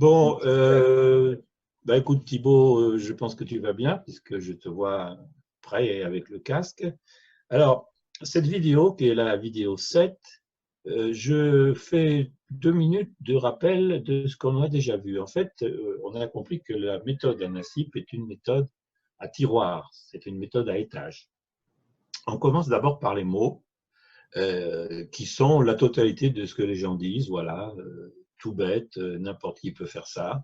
Bon, bah écoute Thibaut, je pense que tu vas bien puisque je te vois prêt avec le casque. Alors, cette vidéo qui est la vidéo 7, je fais 2 minutes de rappel de ce qu'on a déjà vu. En fait, on a compris que la méthode ANACIP est une méthode à tiroir, c'est une méthode à étage. On commence d'abord par les mots qui sont la totalité de ce que les gens disent, voilà, tout bête, n'importe qui peut faire ça.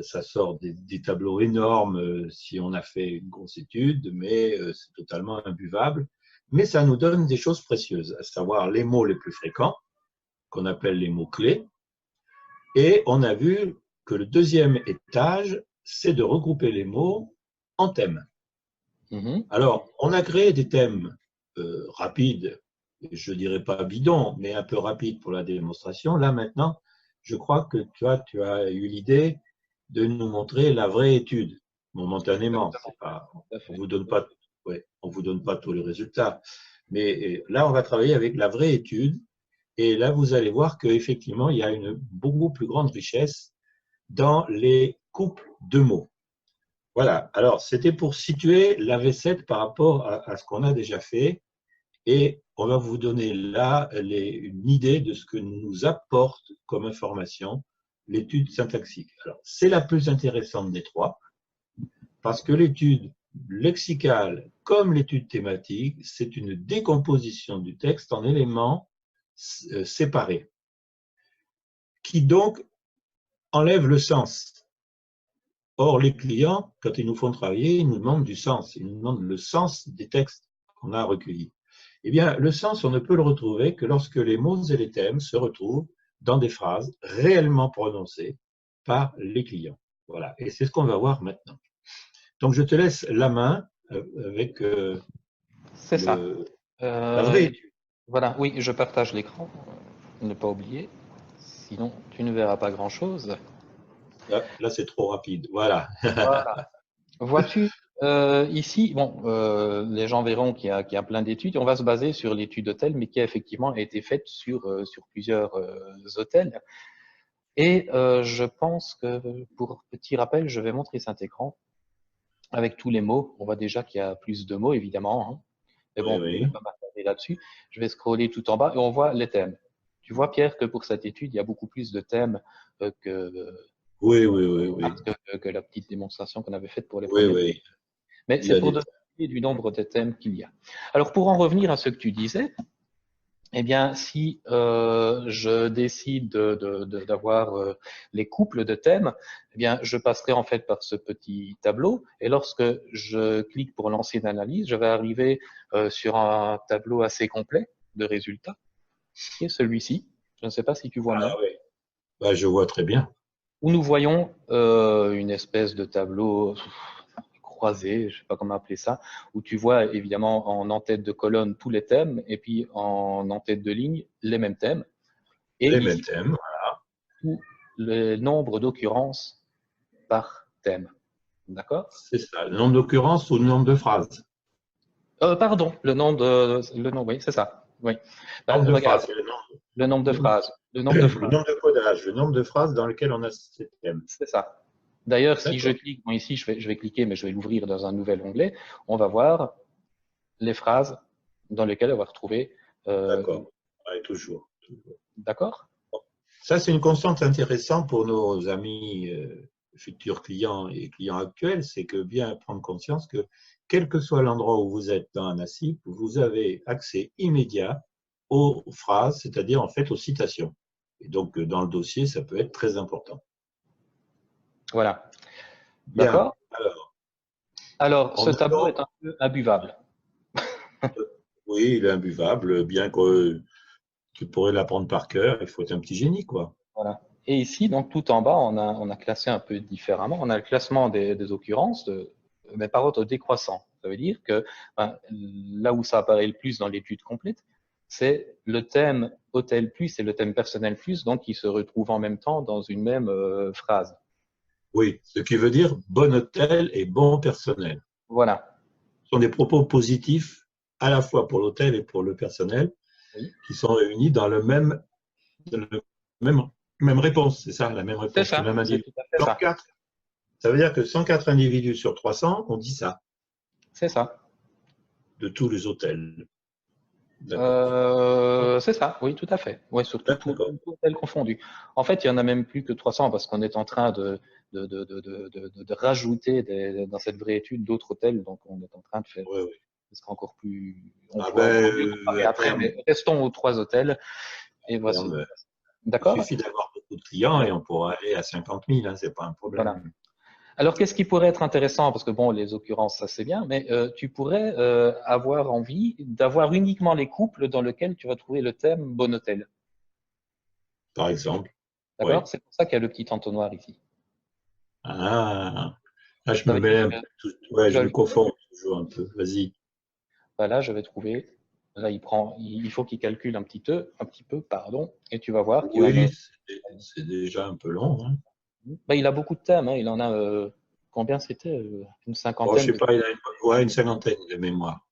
Ça sort des tableaux énormes si on a fait une grosse étude, mais c'est totalement imbuvable. Mais ça nous donne des choses précieuses, à savoir les mots les plus fréquents, qu'on appelle les mots-clés. Et on a vu que le deuxième étage, c'est de regrouper les mots en thèmes. Alors, on a créé des thèmes rapides, je ne dirais pas bidons, mais un peu rapides pour la démonstration. Là, maintenant, je crois que tu as eu l'idée de nous montrer la vraie étude, momentanément. On vous donne pas, ouais, on vous donne pas tous les résultats. Mais là, on va travailler avec la vraie étude. Et là, vous allez voir qu'effectivement, il y a une beaucoup plus grande richesse dans les couples de mots. Voilà, alors c'était pour situer la V7 par rapport à ce qu'on a déjà fait et on va vous donner là une idée de ce que nous apporte comme information l'étude syntaxique. Alors, c'est la plus intéressante des trois parce que l'étude lexicale comme l'étude thématique, c'est une décomposition du texte en éléments séparés qui donc enlèvent le sens. Or, les clients, quand ils nous font travailler, ils nous demandent du sens, ils nous demandent le sens des textes qu'on a recueillis. Eh bien, le sens, on ne peut le retrouver que lorsque les mots et les thèmes se retrouvent dans des phrases réellement prononcées par les clients. Voilà, et c'est ce qu'on va voir maintenant. Donc, je te laisse la main avec c'est ça. La vraie étude. Voilà, oui, je partage l'écran, ne pas oublier, sinon tu ne verras pas grand-chose. Là c'est trop rapide, voilà. Voilà. Vois-tu, ici, bon, les gens verront qu'il y a plein d'études. On va se baser sur l'étude hôtel, mais qui a effectivement été faite sur plusieurs hôtels. Et je pense que, pour petit rappel, je vais montrer cet écran avec tous les mots. On voit déjà qu'il y a plus de mots, évidemment, hein. Mais bon, je ne vais pas m'attarder là-dessus. Je vais scroller tout en bas et on voit les thèmes. Tu vois, Pierre, que pour cette étude, il y a beaucoup plus de thèmes Oui. que la petite démonstration qu'on avait faite pour les Oui, premières. oui. Mais c'est pour donner une idée du nombre de thèmes qu'il y a. Alors, pour en revenir à ce que tu disais, eh bien, si je décide d'avoir les couples de thèmes, eh bien, je passerai en fait par ce petit tableau. Et lorsque je clique pour lancer une analyse, je vais arriver sur un tableau assez complet de résultats, qui est celui-ci. Je ne sais pas si tu vois bien. Oui. Bah, je vois très bien. Où nous voyons une espèce de tableau croisé, je ne sais pas comment appeler ça, où tu vois évidemment en tête de colonne tous les thèmes et puis en tête de ligne les mêmes thèmes. Et les ici, mêmes thèmes, voilà. tout le nombre d'occurrences par thème. D'accord? C'est ça, le nombre d'occurrences ou le nombre de phrases. Pardon, oui, c'est ça. Oui. Le nombre de Regarde, phrases, le nombre de phrases. Le nombre de le phrases. nombre de codages, le nombre de phrases dans lesquelles on a ces thèmes. C'est ça. D'ailleurs, si je clique, bon, ici, je vais cliquer, mais je vais l'ouvrir dans un nouvel onglet. On va voir les phrases dans lesquelles on va retrouver. D'accord. Ouais, toujours. D'accord? Ça, c'est une constante intéressante pour nos amis futurs clients et clients actuels, c'est que bien prendre conscience que quel que soit l'endroit où vous êtes dans un ACIP, vous avez accès immédiat aux phrases, c'est-à-dire en fait aux citations. Et donc, dans le dossier, ça peut être très important. Voilà. Bien. D'accord? Alors, ce tableau est un peu imbuvable. Oui, il est imbuvable, bien que tu pourrais l'apprendre par cœur, il faut être un petit génie, quoi. Voilà. Et ici, donc tout en bas, on a classé un peu différemment. On a le classement des occurrences, mais par ordre décroissant. Ça veut dire que là où ça apparaît le plus dans l'étude complète, c'est le thème hôtel plus et le thème personnel plus, donc qui se retrouvent en même temps dans une même phrase. Oui, ce qui veut dire bon hôtel et bon personnel. Voilà. Ce sont des propos positifs à la fois pour l'hôtel et pour le personnel, Oui. qui sont réunis dans le même Même réponse, c'est ça, la même C'est réponse, le ça, même c'est individu. tout à fait ça. 104, ça veut dire que 104 individus sur 300 ont dit ça, C'est ça. de tous les hôtels. D'accord. C'est ça, oui, tout à fait. Ouais, surtout D'accord. tout hôtel confondu. En fait, il y en a même plus que 300 parce qu'on est en train de rajouter dans cette vraie étude d'autres hôtels. Donc, on est en train de faire, Ouais, ouais. ce sera encore plus, on Ah pourra ben, encore mieux comparer à après, terme, mais restons aux 3 hôtels et voici. terme, il D'accord? suffit d'avoir beaucoup de clients et on pourra aller à 50 000, hein, c'est pas un Voilà. problème. Alors, qu'est-ce qui pourrait être intéressant? Parce que bon, les occurrences, ça c'est bien, mais tu pourrais avoir envie d'avoir uniquement les couples dans lesquels tu vas trouver le thème bon hôtel. Par exemple. D'accord? Oui. C'est pour ça qu'il y a le petit entonnoir ici. Ah, là, je Ça me veut dire mets un que peu, ouais, tu je vas me confonds toujours un peu. Vas-y. là, je vais trouver. Là, il faut qu'il calcule un petit peu, pardon, et tu vas voir qu'il va Oui, mettre. c'est déjà un peu long, hein. Ben, il a beaucoup de thèmes, hein. Il en a combien c'était? Une Bon, je cinquantaine sais de pas, il a ouais, une cinquantaine de mémoire.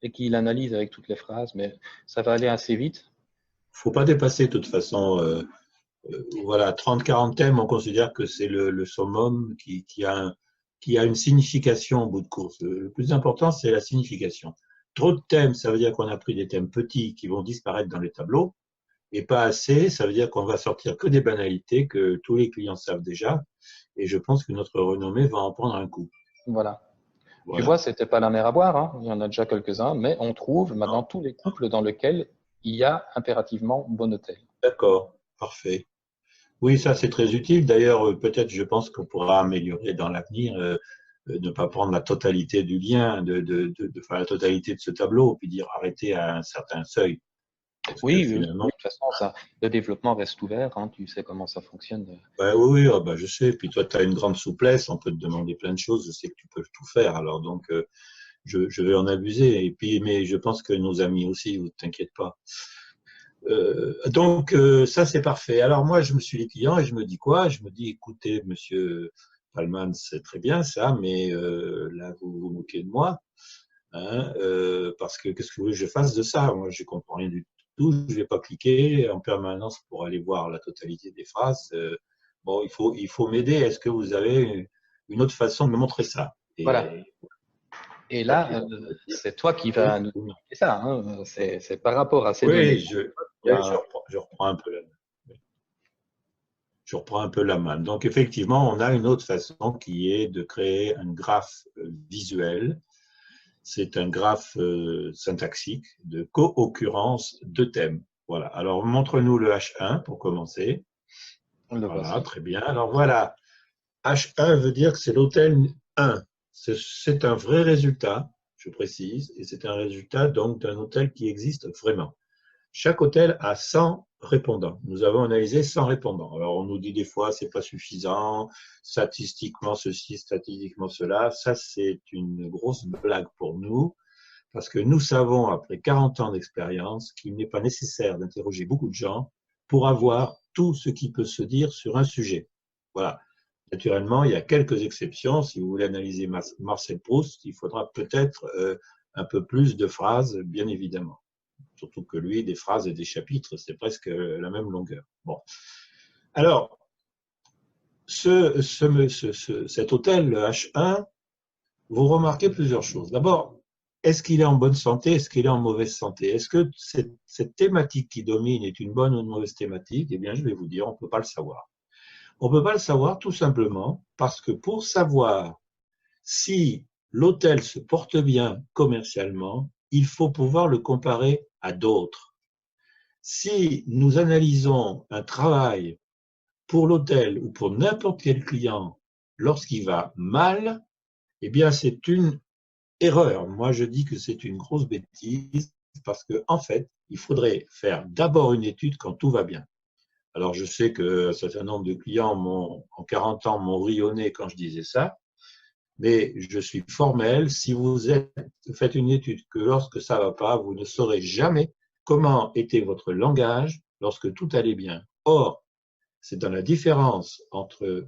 et qu'il analyse avec toutes les phrases, mais ça va aller assez vite. Faut pas dépasser, de toute façon. Voilà, 30-40 thèmes, on considère que c'est le summum qui a une signification au bout de course. Le plus important, c'est la signification. Trop de thèmes, ça veut dire qu'on a pris des thèmes petits qui vont disparaître dans les tableaux, et pas assez, ça veut dire qu'on va sortir que des banalités que tous les clients savent déjà, et je pense que notre renommée va en prendre un coup. Voilà. Tu vois, Voilà. c'était pas la mer à boire, hein. Il y en a déjà quelques-uns, mais on trouve maintenant Non. tous les couples dans lesquels il y a impérativement bon hôtel. D'accord, parfait. Oui, ça c'est très utile. D'ailleurs, peut-être, je pense qu'on pourra améliorer dans l'avenir, ne pas prendre la totalité du lien, de faire la totalité de ce tableau, puis dire arrêter à un certain seuil. Parce que Oui, oui, oui. finalement, De toute façon, ça, le développement reste ouvert, hein. Tu sais comment ça fonctionne. bah, oui, oui, ah, bah, je sais. Puis toi, tu as une grande souplesse, on peut te demander plein de choses, je sais que tu peux tout faire. Alors donc, je vais en abuser. Et puis, mais je pense que nos amis aussi, ne t'inquiète pas. Donc, ça, c'est parfait. Alors, moi, je me suis les clients et je me dis quoi? Je me dis, écoutez, monsieur Palman, c'est très bien ça, mais là, vous vous moquez de moi, hein, parce que qu'est-ce que vous voulez que je fasse de ça? Moi, je comprends rien du tout. Je vais pas cliquer en permanence pour aller voir la totalité des phrases. Bon, il faut m'aider. Est-ce que vous avez une autre façon de me montrer ça? Voilà. Et Et ça là, qu'ils vont me dire, c'est toi qui vas oui nous ou non. expliquer ça, hein. C'est par rapport à ces Oui, données. Il y oui, a- je reprends un peu là. Je reprends un peu la main. Donc, effectivement, on a une autre façon qui est de créer un graphe visuel. C'est un graphe syntaxique de co-occurrence de thèmes. Voilà. Alors, montre-nous le H1 pour commencer. le Voilà, voici. très bien. Alors, voilà. H1 veut dire que c'est l'hôtel 1. C'est un vrai résultat, je précise, et c'est un résultat donc d'un hôtel qui existe vraiment. Chaque hôtel a 100 répondants. Nous avons analysé 100 répondants. Alors, on nous dit des fois, c'est pas suffisant, statistiquement ceci, statistiquement cela. Ça, c'est une grosse blague pour nous, parce que nous savons, après 40 ans d'expérience, qu'il n'est pas nécessaire d'interroger beaucoup de gens pour avoir tout ce qui peut se dire sur un sujet. Voilà. Naturellement, il y a quelques exceptions. Si vous voulez analyser Marcel Proust, il faudra peut-être un peu plus de phrases, bien évidemment. Surtout que lui, des phrases et des chapitres, c'est presque la même longueur. Bon. Alors, cet hôtel, le H1, vous remarquez plusieurs choses. D'abord, est-ce qu'il est en bonne santé? Est-ce qu'il est en mauvaise santé? Est-ce que cette thématique qui domine est une bonne ou une mauvaise thématique? Eh bien, je vais vous dire, on ne peut pas le savoir. On ne peut pas le savoir tout simplement parce que pour savoir si l'hôtel se porte bien commercialement, il faut pouvoir le comparer à d'autres. Si nous analysons un travail pour l'hôtel ou pour n'importe quel client lorsqu'il va mal, eh bien, c'est une erreur. Moi, je dis que c'est une grosse bêtise parce que, en fait, il faudrait faire d'abord une étude quand tout va bien. Alors, je sais qu'un certain nombre de clients en 40 ans m'ont rionné quand je disais ça, mais je suis formel. Si faites une étude que lorsque ça ne va pas, vous ne saurez jamais comment était votre langage lorsque tout allait bien. Or, c'est dans la différence entre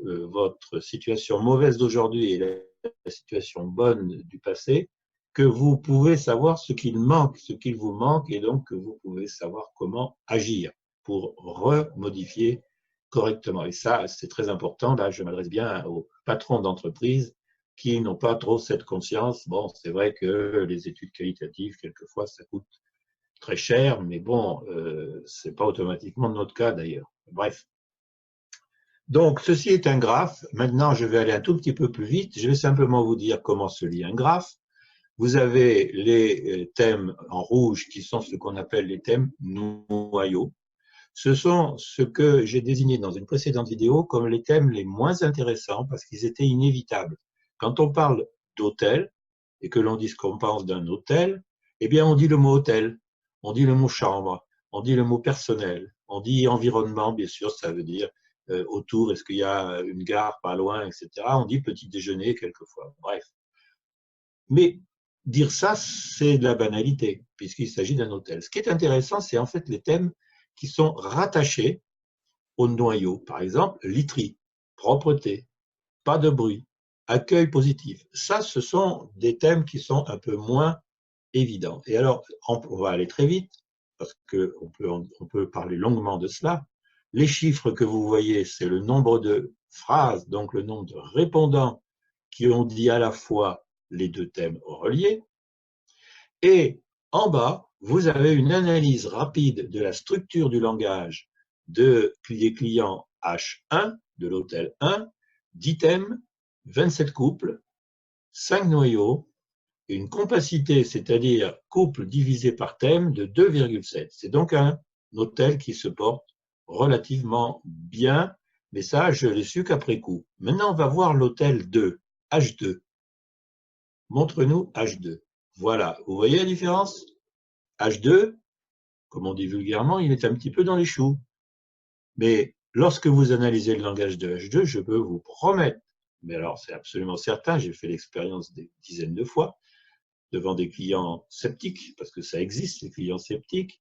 votre situation mauvaise d'aujourd'hui et la situation bonne du passé que vous pouvez savoir ce qu'il manque, ce qu'il vous manque, et donc que vous pouvez savoir comment agir pour remodifier correctement. Et ça, c'est très important. Là, je m'adresse bien aux patrons d'entreprise qui n'ont pas trop cette conscience. Bon, c'est vrai que les études qualitatives, quelquefois, ça coûte très cher, mais bon, ce n'est pas automatiquement notre cas d'ailleurs. Bref. Donc, ceci est un graphe. Maintenant, je vais aller un tout petit peu plus vite. Je vais simplement vous dire comment se lit un graphe. Vous avez les thèmes en rouge qui sont ce qu'on appelle les thèmes noyaux. Ce sont ce que j'ai désigné dans une précédente vidéo comme les thèmes les moins intéressants parce qu'ils étaient inévitables. Quand on parle d'hôtel et que l'on dit ce qu'on pense d'un hôtel, eh bien on dit le mot hôtel, on dit le mot chambre, on dit le mot personnel, on dit environnement, bien sûr, ça veut dire autour, est-ce qu'il y a une gare pas loin, etc. On dit petit déjeuner quelquefois, bref. Mais dire ça, c'est de la banalité, puisqu'il s'agit d'un hôtel. Ce qui est intéressant, c'est en fait les thèmes qui sont rattachés au noyau. Par exemple, literie, propreté, pas de bruit, accueil positif. Ça, ce sont des thèmes qui sont un peu moins évidents. Et alors, on va aller très vite, parce qu'on peut parler longuement de cela. Les chiffres que vous voyez, c'est le nombre de phrases, donc le nombre de répondants qui ont dit à la fois les deux thèmes reliés. Et en bas, vous avez une analyse rapide de la structure du langage des clients H1 de l'hôtel 1, 10 thèmes, 27 couples, 5 noyaux, et une compacité, c'est-à-dire couple divisé par thème, de 2,7. C'est donc un hôtel qui se porte relativement bien, mais ça, je l'ai su qu'après coup. Maintenant, on va voir l'hôtel 2, H2. Montre-nous H2. Voilà, vous voyez la différence? H2, comme on dit vulgairement, il est un petit peu dans les choux. Mais lorsque vous analysez le langage de H2, je peux vous promettre, mais alors c'est absolument certain, j'ai fait l'expérience des dizaines de fois, devant des clients sceptiques, parce que ça existe, les clients sceptiques,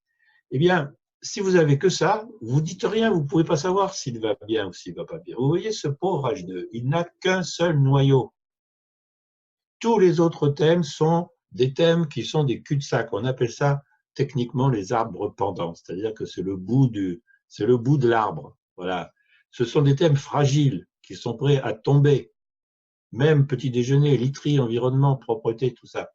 eh bien, si vous avez que ça, vous dites rien, vous ne pouvez pas savoir s'il va bien ou s'il ne va pas bien. Vous voyez ce pauvre H2, il n'a qu'un seul noyau. Tous les autres thèmes sont des thèmes qui sont des cul-de-sac. On appelle ça techniquement les arbres pendants, c'est-à-dire que c'est le bout de l'arbre. Voilà. Ce sont des thèmes fragiles qui sont prêts à tomber. Même petit déjeuner, literie, environnement, propreté, tout ça.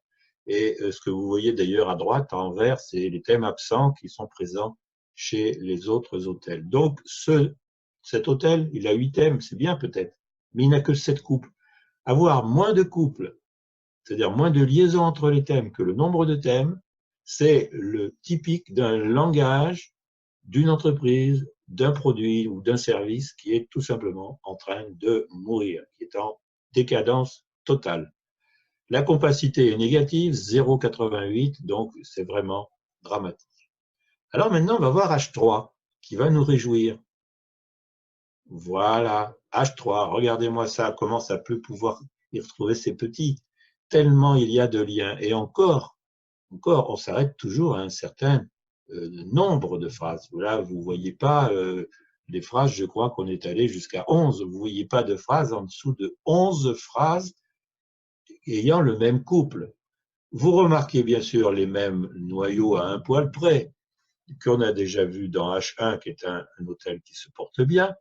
Et ce que vous voyez d'ailleurs à droite, en vert, c'est les thèmes absents qui sont présents chez les autres hôtels. Donc, cet hôtel, il a 8 thèmes, c'est bien peut-être, mais il n'a que 7 couples. Avoir moins de couples, c'est-à-dire moins de liaisons entre les thèmes que le nombre de thèmes, c'est le typique d'un langage, d'une entreprise, d'un produit ou d'un service qui est tout simplement en train de mourir, qui est en décadence totale. La compacité est négative, 0,88, donc c'est vraiment dramatique. Alors maintenant, on va voir H3, qui va nous réjouir. Voilà, H3, regardez-moi ça, comment ça peut pouvoir y retrouver ces petits, tellement il y a de liens. Et encore, on s'arrête toujours à un certain nombre de phrases. Là, vous ne voyez pas les phrases, je crois qu'on est allé jusqu'à 11. Vous ne voyez pas de phrases en dessous de 11 phrases ayant le même couple. Vous remarquez bien sûr les mêmes noyaux à un poil près, qu'on a déjà vu dans H1, qui est un hôtel qui se porte bien.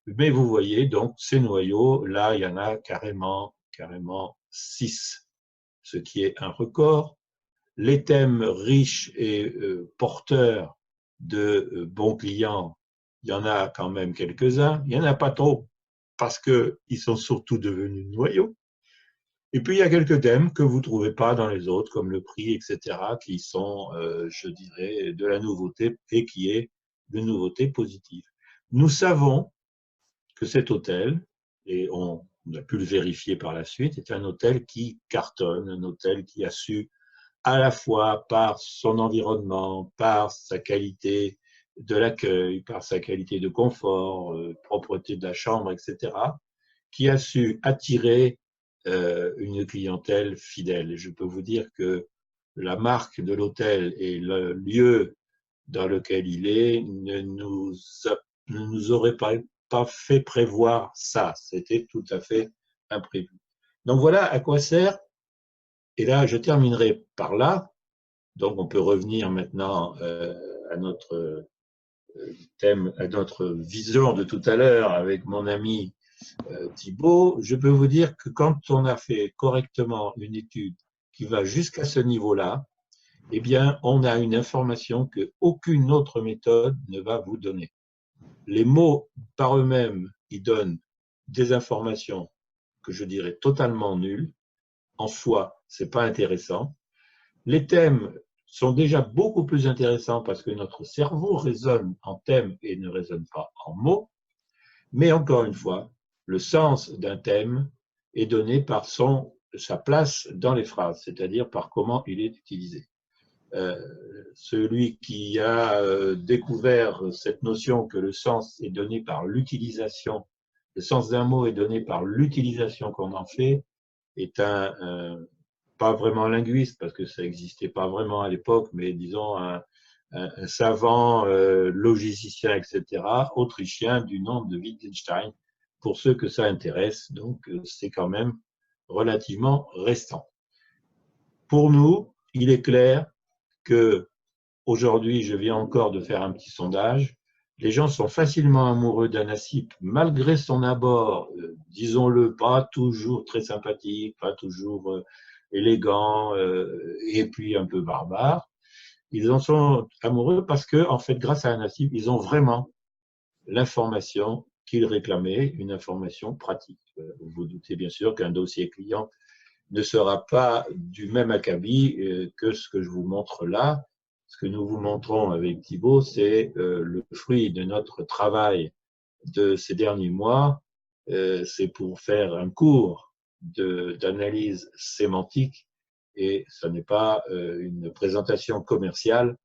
Mais vous voyez donc ces noyaux, là, il y en a carrément 6, ce qui est un record. Les thèmes riches et porteurs de bons clients, il y en a quand même quelques-uns. Il n'y en a pas trop parce qu'ils sont surtout devenus noyaux. Et puis, il y a quelques thèmes que vous ne trouvez pas dans les autres, comme le prix, etc., qui sont, je dirais, de la nouveauté et qui est de nouveauté positive. Nous savons que cet hôtel, et on a pu le vérifier par la suite, est un hôtel qui cartonne, un hôtel qui a su à la fois par son environnement, par sa qualité de l'accueil, par sa qualité de confort, propreté de la chambre, etc., qui a su attirer une clientèle fidèle. Et je peux vous dire que la marque de l'hôtel et le lieu dans lequel il est ne nous aurait pas fait prévoir ça. C'était tout à fait imprévu. Donc voilà à quoi sert. Et là, je terminerai par là. Donc on peut revenir maintenant à notre thème à notre vision de tout à l'heure avec mon ami Thibault, je peux vous dire que quand on a fait correctement une étude qui va jusqu'à ce niveau-là, eh bien, on a une information qu'aucune autre méthode ne va vous donner. Les mots par eux-mêmes, ils donnent des informations que je dirais totalement nulles. En soi, c'est pas intéressant. Les thèmes sont déjà beaucoup plus intéressants parce que notre cerveau raisonne en thèmes et ne raisonne pas en mots. Mais encore une fois, le sens d'un thème est donné par sa place dans les phrases, c'est-à-dire par comment il est utilisé. Celui qui a découvert cette notion que le sens est donné par l'utilisation, le sens d'un mot est donné par l'utilisation qu'on en fait, est pas vraiment linguiste, parce que ça n'existait pas vraiment à l'époque, mais disons un savant logicien, etc., autrichien du nom de Wittgenstein, pour ceux que ça intéresse. Donc, c'est quand même relativement récent. Pour nous, il est clair que aujourd'hui, je viens encore de faire un petit sondage, les gens sont facilement amoureux d'Anassip malgré son abord, disons-le, pas toujours très sympathique, pas toujours élégant et puis un peu barbare. Ils en sont amoureux parce que, en fait, grâce à Anassip, ils ont vraiment l'information qu'ils réclamaient, une information pratique. Vous vous doutez bien sûr qu'un dossier client ne sera pas du même acabit que ce que je vous montre là. Ce que nous vous montrons avec Thibault, c'est le fruit de notre travail de ces derniers mois. C'est pour faire un cours d'analyse sémantique et ce n'est pas une présentation commerciale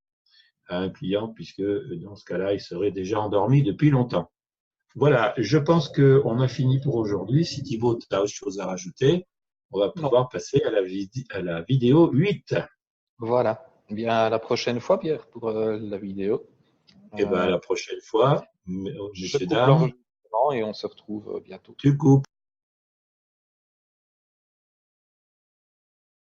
à un client puisque dans ce cas-là, il serait déjà endormi depuis longtemps. Voilà, je pense qu'on a fini pour aujourd'hui. Si Thibault a autre chose à rajouter, on va pouvoir passer à la vidéo 8. Voilà. Bien, à la prochaine fois, Pierre, pour la vidéo. Et bien, à la prochaine fois, Je messieurs, coupe dames, l'enregistrement et on se retrouve bientôt. tu coupes.